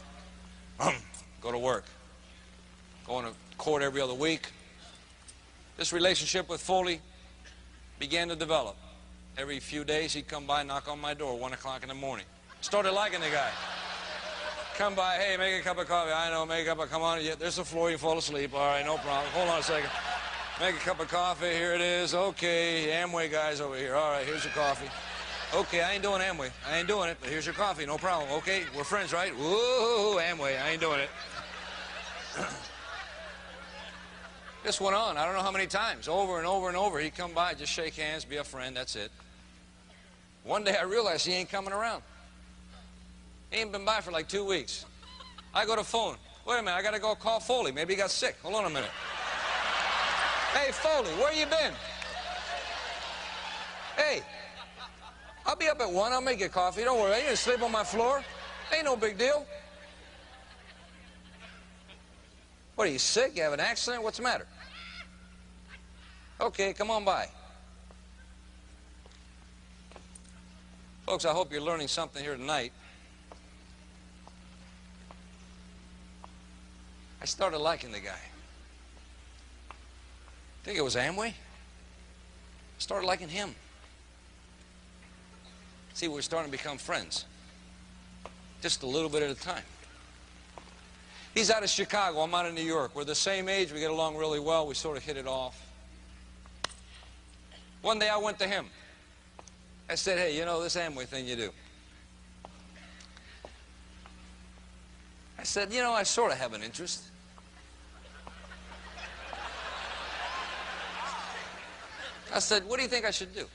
go to work. Going to court every other week. This relationship with Foley began to develop. Every few days he'd come by, knock on my door, 1 o'clock in the morning. Started liking the guy. Come by, hey, make a cup of coffee. I know, make a cup of, come on, yeah, there's the floor, you fall asleep. All right, no problem. Hold on a second. Make a cup of coffee, here it is. Okay, Amway guy's over here. All right, here's your coffee. Okay, I ain't doing Amway. I ain't doing it, but here's your coffee, no problem. Okay, we're friends, right? Woo, Amway, I ain't doing it. This went on, I don't know how many times, over and over and over. He'd come by, just shake hands, be a friend, that's it. One day I realized he ain't coming around. He ain't been by for like 2 weeks. I go to phone. Wait a minute, I got to go call Foley. Maybe he got sick. Hold on a minute. Hey, Foley, where you been? Hey, I'll be up at 1. I'll make you coffee. Don't worry. I ain't going to sleep on my floor. Ain't no big deal. What, are you sick? You have an accident? What's the matter? Okay, come on by. Folks, I hope you're learning something here tonight. I started liking the guy. Think it was Amway? Started liking him. See, we're starting to become friends. Just a little bit at a time. He's out of Chicago, I'm out of New York. We're the same age, we get along really well, we sort of hit it off. One day I went to him. I said, hey, you know this Amway thing you do? I said, you know, I sort of have an interest. I said, what do you think I should do?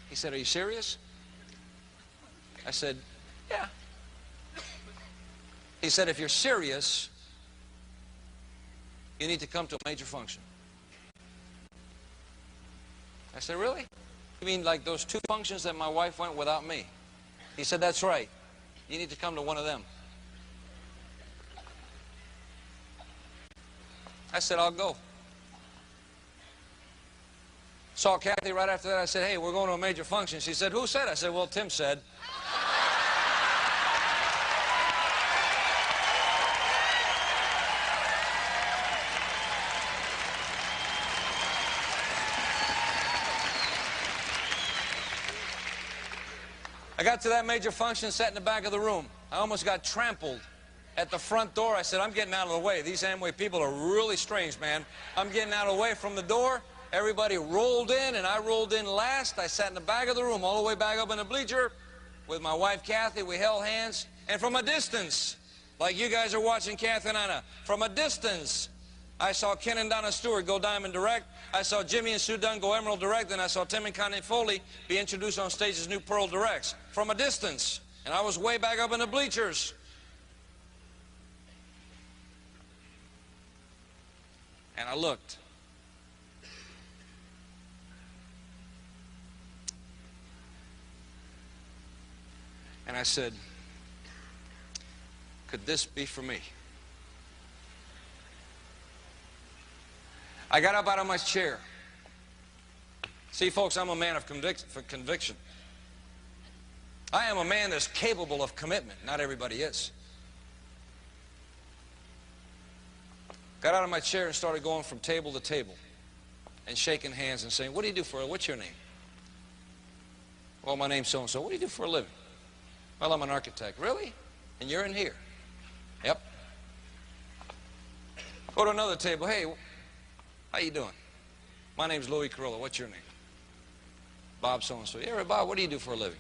He said, are you serious? I said, yeah. He said, if you're serious, you need to come to a major function. I said, really? You mean like those 2 functions that my wife went without me? He said, that's right. You need to come to one of them. I said, I'll go. Saw Kathy right after that. I said, hey, we're going to a major function. She said, who said? I said, well, Tim said. I got to that major function, sat in the back of the room. I almost got trampled at the front door. I said, I'm getting out of the way. These Amway people are really strange, man. I'm getting out of the way from the door. Everybody rolled in, and I rolled in last. I sat in the back of the room, all the way back up in the bleacher with my wife, Kathy. We held hands, and from a distance, like you guys are watching Kathy and Anna, from a distance, I saw Ken and Donna Stewart go Diamond Direct. I saw Jimmy and Sue Dunn go Emerald Direct. And I saw Tim and Connie Foley be introduced on stage as new Pearl Directs. From a distance. And I was way back up in the bleachers. And I looked. And I said, could this be for me? I got up out of my chair. See, folks, I'm a man of conviction. I am a man that's capable of commitment. Not everybody is. Got out of my chair and started going from table to table and shaking hands and saying, what do you do for a, what's your name? Well, my name's so-and-so. What do you do for a living? Well, I'm an architect. Really? And you're in here? Yep. Go to another table. Hey, how you doing? My name's Louis Carrillo. What's your name? Bob so-and-so. Yeah, Bob, what do you do for a living?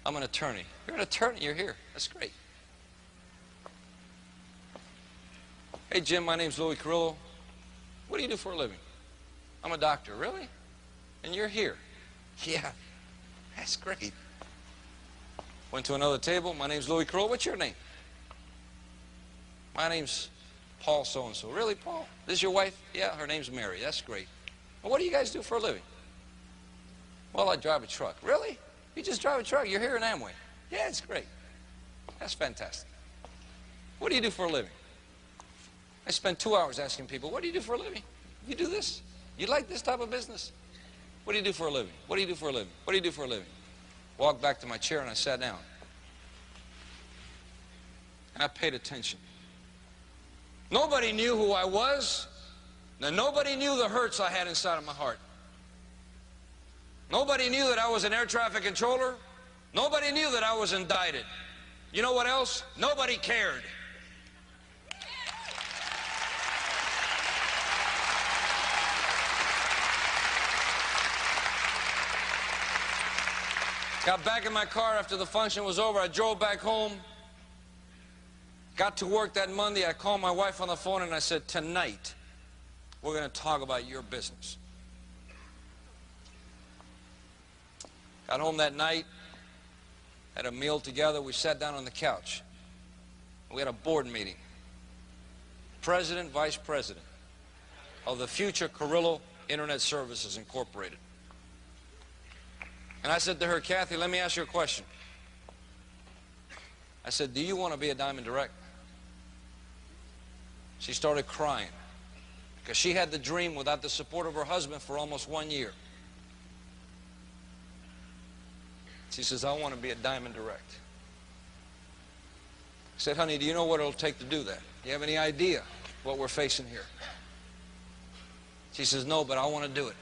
I'm an attorney. You're an attorney. You're here. That's great. Hey, Jim, my name's Louis Carrillo. What do you do for a living? I'm a doctor. Really? And you're here? Yeah. That's great. Went to another table. My name's Louis Carrillo. What's your name? My name's Paul so-and-so. Really, Paul? This is your wife? Yeah, her name's Mary. That's great. Well, what do you guys do for a living? Well, I drive a truck. Really? You just drive a truck? You're here in Amway? Yeah, it's great. That's fantastic. What do you do for a living? I spend 2 hours asking people, what do you do for a living? You do this? You like this type of business? What do you do for a living? What do you do for a living? What do you do for a living? Walked back to my chair and I sat down. And I paid attention. Nobody knew who I was. Now, nobody knew the hurts I had inside of my heart. Nobody knew that I was an air traffic controller. Nobody knew that I was indicted. You know what else? Nobody cared. Got back in my car after the function was over. I drove back home. Got to work that Monday. I called my wife on the phone and I said, tonight, we're going to talk about your business. Got home that night, had a meal together. We sat down on the couch. We had a board meeting. President, Vice President of the future Carrillo Internet Services Incorporated. And I said to her, Kathy, let me ask you a question. I said, do you want to be a Diamond Direct? She started crying because she had the dream without the support of her husband for almost 1 year. She says, I want to be a Diamond Direct. I said, honey, do you know what it'll take to do that? Do you have any idea what we're facing here? She says, no, but I want to do it.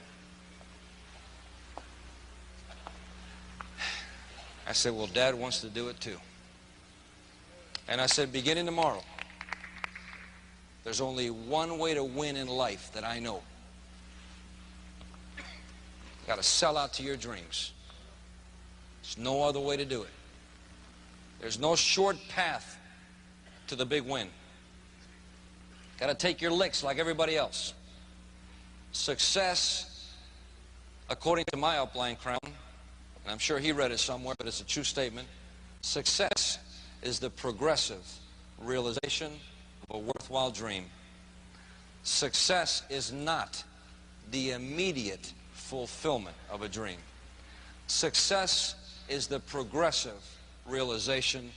I said, well, Dad wants to do it too. And I said, beginning tomorrow, there's only one way to win in life that I know. You got to sell out to your dreams. There's no other way to do it. There's no short path to the big win. Got to take your licks like everybody else. Success, according to my upline crown, and I'm sure he read it somewhere, but it's a true statement. Success is the progressive realization of a worthwhile dream. Success is not the immediate fulfillment of a dream. Success is the progressive realization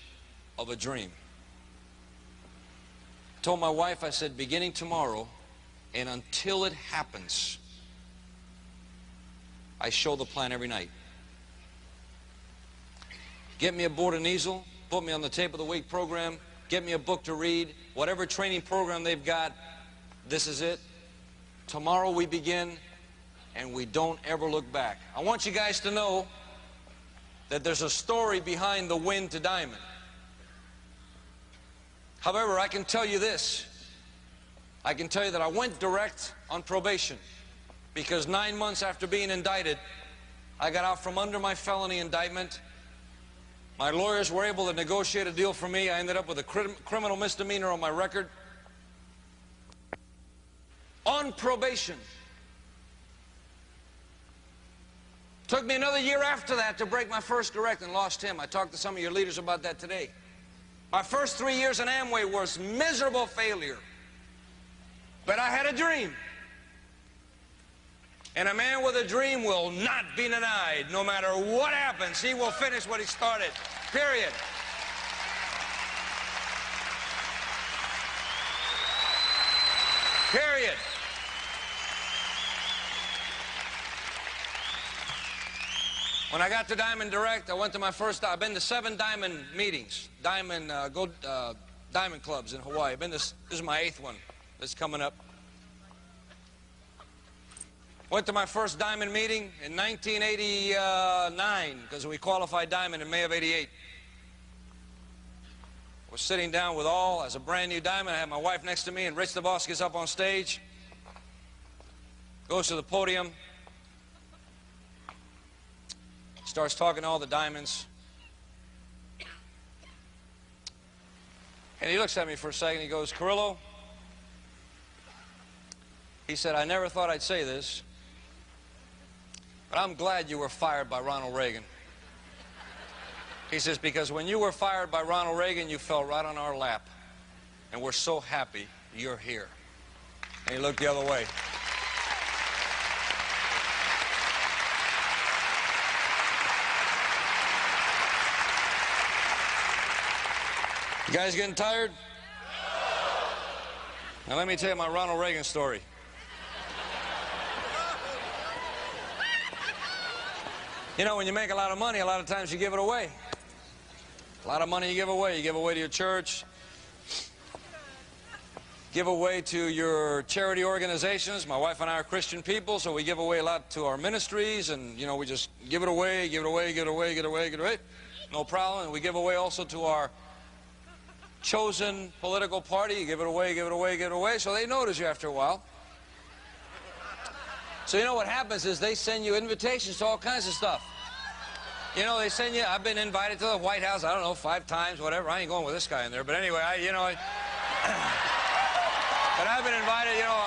of a dream. I told my wife, I said, beginning tomorrow and until it happens, I show the plan every night. Get me aboard an easel, put me on the Tape of the Week program, get me a book to read, whatever training program they've got, this is it. Tomorrow we begin, and we don't ever look back. I want you guys to know that there's a story behind the win to Diamond. However, I can tell you this. I can tell you that I went direct on probation because 9 months after being indicted, I got out from under my felony indictment. My lawyers were able to negotiate a deal for me. I ended up with a criminal misdemeanor on my record. On probation. Took me another year after that to break my first direct and lost him. I talked to some of your leaders about that today. My first 3 years in Amway was miserable failure. But I had a dream. And a man with a dream will not be denied. No matter what happens, he will finish what he started. Period. Period. When I got to Diamond Direct, I went to my first, I've been to 7 Diamond meetings, Diamond clubs in Hawaii. This is my 8th one that's coming up. Went to my first Diamond meeting in 1989 because we qualified Diamond in May of '88. Was sitting down with all as a brand new Diamond. I had my wife next to me, and Rich the Boss gets up on stage, goes to the podium, starts talking to all the Diamonds. And he looks at me for a second. He goes, Carrillo, he said, I never thought I'd say this, but I'm glad you were fired by Ronald Reagan. He says, because when you were fired by Ronald Reagan, you fell right on our lap. And we're so happy you're here. And he looked the other way. You guys getting tired? Now let me tell you my Ronald Reagan story. You know, when you make a lot of money, a lot of times you give it away. A lot of money you give away. You give away to your church, give away to your charity organizations. My wife and I are Christian people, so we give away a lot to our ministries, and, you know, we just give it away, give it away, give it away, give it away, give it away. No problem. And we give away also to our chosen political party. You give it away, give it away, give it away. So they notice you after a while. So you know what happens is they send you invitations to all kinds of stuff. You know, they send you, I've been invited to the White House, I don't know, 5 times, whatever. I ain't going with this guy in there. But anyway, but I've been invited, you know,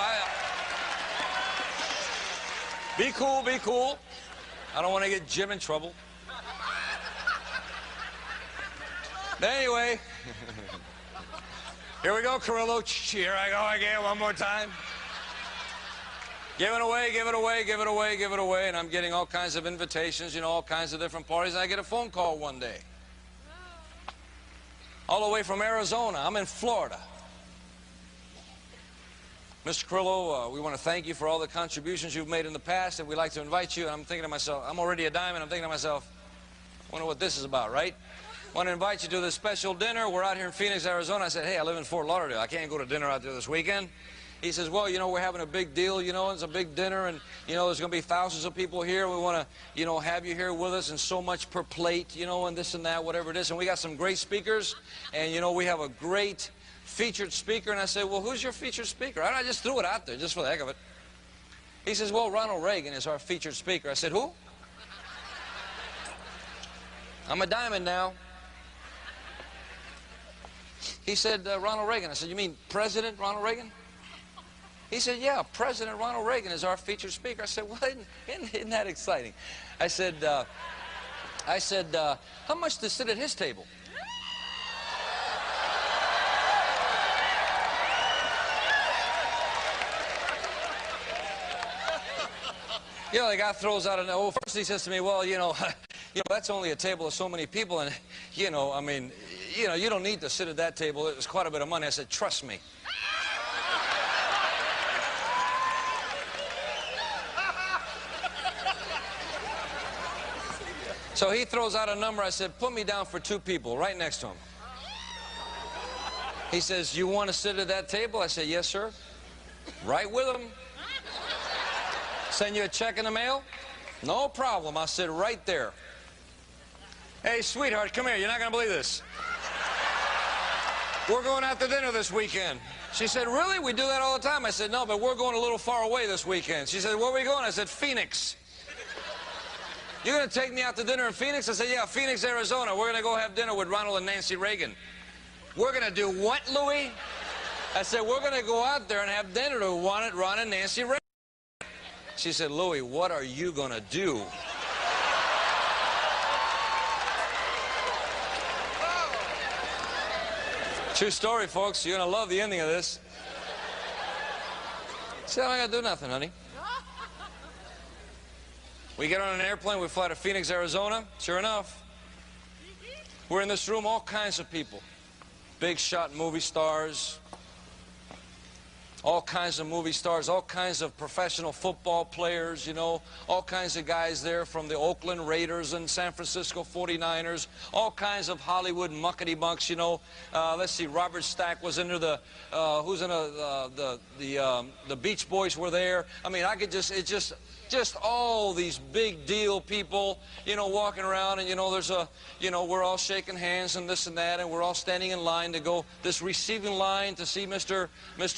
be cool, be cool. I don't want to get Jim in trouble. But anyway, here we go, Carrillo. Here I go again, one more time. Give it away, give it away, give it away, give it away, and I'm getting all kinds of invitations, you know, all kinds of different parties, and I get a phone call one day. All the way from Arizona. I'm in Florida. Mr. Carrillo, we want to thank you for all the contributions you've made in the past, and we'd like to invite you. And I'm thinking to myself, I'm already a diamond. I'm thinking to myself, I wonder what this is about, right? I want to invite you to this special dinner. We're out here in Phoenix, Arizona. I said, hey, I live in Fort Lauderdale. I can't go to dinner out there this weekend. He says, well, you know, we're having a big deal, you know, it's a big dinner, and, you know, there's going to be thousands of people here. We want to, you know, have you here with us, and so much per plate, you know, and this and that, whatever it is. And we got some great speakers, and, you know, we have a great featured speaker. And I said, well, who's your featured speaker? I just threw it out there just for the heck of it. He says, well, Ronald Reagan is our featured speaker. I said, who? I'm a diamond now. He said, Ronald Reagan. I said, you mean President Ronald Reagan? He said, yeah, President Ronald Reagan is our featured speaker. I said, well, isn't that exciting? I said, how much to sit at his table? You know, the guy throws out well, first he says to me, well, you know, that's only a table of so many people, and, you know, I mean, you know, you don't need to sit at that table. It was quite a bit of money. I said, trust me. So he throws out a number. I said, put me down for 2 people, right next to him. He says, you want to sit at that table? I said, yes, sir. Right with him. Send you a check in the mail? No problem. I'll sit right there. Hey, sweetheart, come here. You're not going to believe this. We're going out to dinner this weekend. She said, really? We do that all the time. I said, no, but we're going a little far away this weekend. She said, where are we going? I said, Phoenix. You're going to take me out to dinner in Phoenix? I said, yeah, Phoenix, Arizona. We're going to go have dinner with Ronald and Nancy Reagan. We're going to do what, Louis? I said, we're going to go out there and have dinner with Ron and Nancy Reagan. She said, Louis, what are you going to do? True story, folks. You're going to love the ending of this. She said, I ain't got to do nothing, honey. We get on an airplane, we fly to Phoenix, Arizona. Sure enough, we're in this room, all kinds of people. Big shot movie stars, all kinds of movie stars, all kinds of professional football players, you know, all kinds of guys there from the Oakland Raiders and San Francisco 49ers, all kinds of Hollywood muckety-mucks, you know. Let's see, Robert Stack was into the Beach Boys were there. I mean, I could just all these big deal people, you know, walking around, and, you know, there's a, you know, we're all shaking hands and this and that, and we're all standing in line to go, this receiving line to see Mr.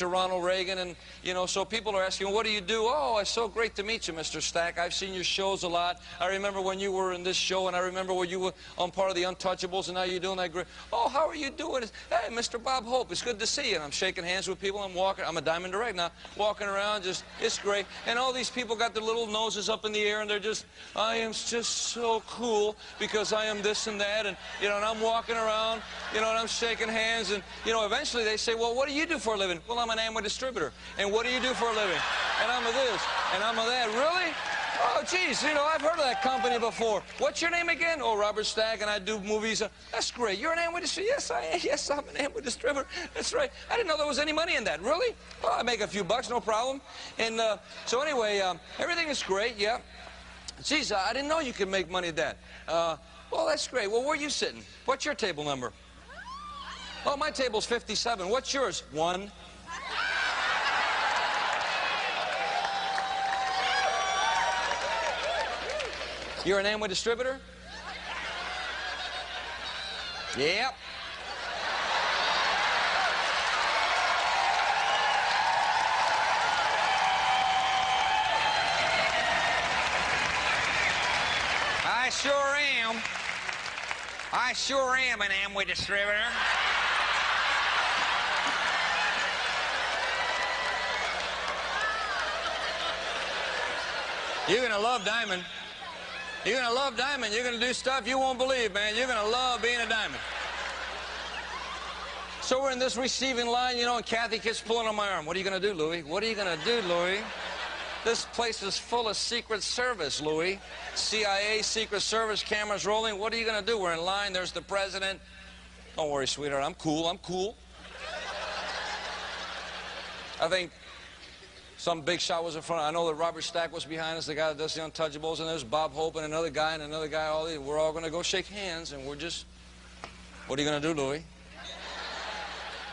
Ronald Reagan, and, you know, so people are asking, what do you do? Oh, it's so great to meet you, Mr. Stack. I've seen your shows a lot. I remember when you were in this show, and I remember when you were on part of the Untouchables, and now you're doing that great. Oh, how are you doing? Hey, Mr. Bob Hope, it's good to see you. And I'm shaking hands with people. I'm walking. I'm a diamond direct now. Walking around, just, it's great. And all these people got their little noses up in the air, and they're just, I am just so cool because I am this and that, and, you know, and I'm walking around, you know, and I'm shaking hands, and, you know, eventually they say, well, what do you do for a living? Well, I'm an Amway distributor. And what do you do for a living? And I'm a this, and I'm a that. Really? Oh, geez, you know, I've heard of that company before. What's your name again? Oh, Robert Stack, and I do movies. That's great. You're an Amway distributor? Yes, I am. Yes, I'm an Amway distributor. That's right. I didn't know there was any money in that. Really? Oh, I make a few bucks, no problem. And so anyway, everything is great, yeah. Geez, I didn't know you could make money at that. Well, that's great. Well, where are you sitting? What's your table number? Oh, my table's 57. What's yours? 1. You're an Amway distributor? Yep. I sure am. I sure am an Amway distributor. You're gonna love Diamond. You're gonna love Diamond. You're gonna do stuff you won't believe, man. You're gonna love being a Diamond. So we're in this receiving line, you know, and Kathy keeps pulling on my arm. What are you gonna do, Louie? What are you gonna do, Louie? This place is full of Secret Service, Louie. CIA, Secret Service, cameras rolling. What are you gonna do? We're in line. There's the president. Don't worry, sweetheart. I'm cool. I'm cool. I think some big shot was in front. I know that Robert Stack was behind us, the guy that does the Untouchables, and there's Bob Hope and another guy. We're all going to go shake hands, and we're just... What are you going to do, Louie?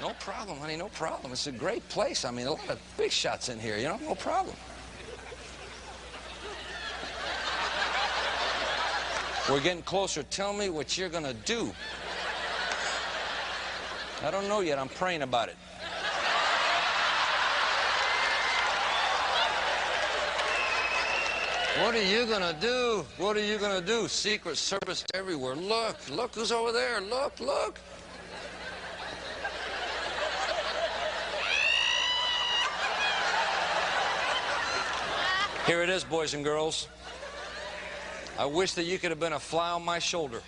No problem, honey, no problem. It's a great place. I mean, a lot of big shots in here, you know? No problem. We're getting closer. Tell me what you're going to do. I don't know yet. I'm praying about it. What are you gonna do? What are you gonna do? Secret Service everywhere. Look, look who's over there. Look, look. Here it is, boys and girls. I wish that you could have been a fly on my shoulder.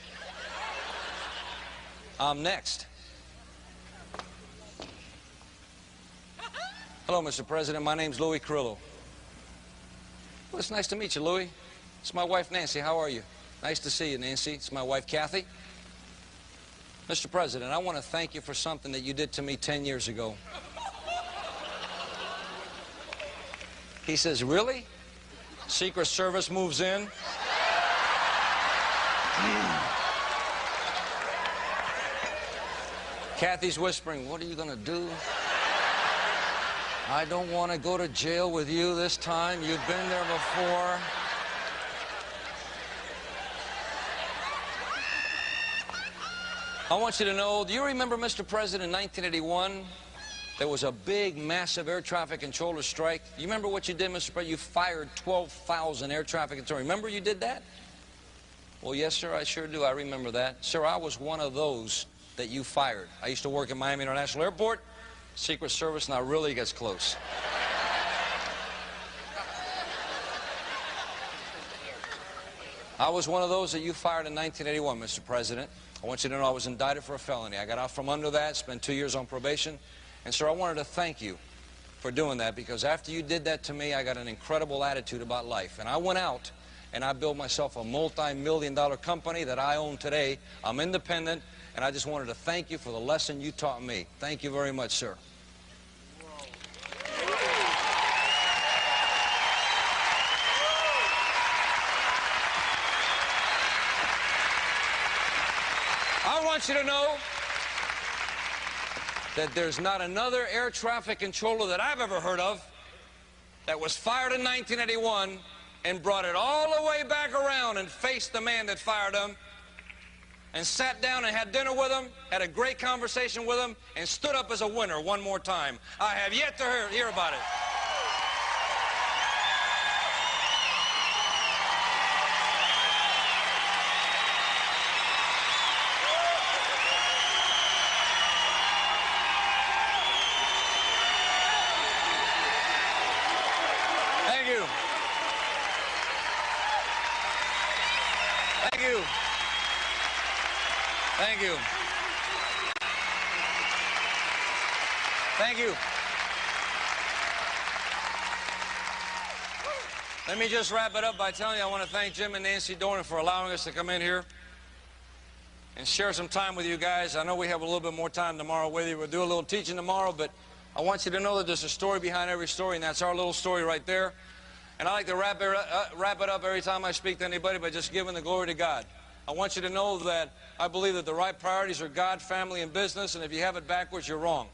I'm next. Hello, Mr. President. My name's Louis Carrillo. Well, it's nice to meet you, Louie. It's my wife, Nancy. How are you? Nice to see you, Nancy. It's my wife, Kathy. Mr. President, I want to thank you for something that you did to me 10 years ago. He says, really? Secret Service moves in? Kathy's whispering, what are you going to do? I don't want to go to jail with you this time. You've been there before. I want you to know, do you remember, Mr. President, in 1981, there was a big, massive air traffic controller strike? You remember what you did, Mr. President? You fired 12,000 air traffic controllers. Remember you did that? Well, yes, sir, I sure do. I remember that. Sir, I was one of those that you fired. I used to work at Miami International Airport. Secret Service now really gets close. I was one of those that you fired in 1981, Mr. President. I want you to know I was indicted for a felony. I got out from under that, spent 2 years on probation. And, sir, I wanted to thank you for doing that, because after you did that to me, I got an incredible attitude about life. And I went out and I built myself a multi-million-dollar company that I own today. I'm independent. And I just wanted to thank you for the lesson you taught me. Thank you very much, sir. I want you to know that there's not another air traffic controller that I've ever heard of that was fired in 1981 and brought it all the way back around and faced the man that fired him, and sat down and had dinner with him, had a great conversation with him, and stood up as a winner one more time. I have yet to hear about it. Thank you. Thank you. Thank you. Thank you. Let me just wrap it up by telling you I want to thank Jim and Nancy Dornan for allowing us to come in here and share some time with you guys. I know we have a little bit more time tomorrow with you. We'll do a little teaching tomorrow, but I want you to know that there's a story behind every story, and that's our little story right there. And I like to wrap it up every time I speak to anybody by just giving the glory to God. I want you to know that I believe that the right priorities are God, family, and business, and if you have it backwards, you're wrong.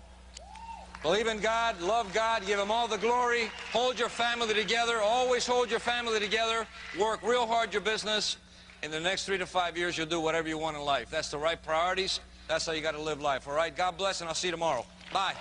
Believe in God, love God, give Him all the glory, hold your family together, always hold your family together, work real hard your business. In the next 3 to 5 years, you'll do whatever you want in life. That's the right priorities. That's how you got to live life, all right? God bless, and I'll see you tomorrow. Bye.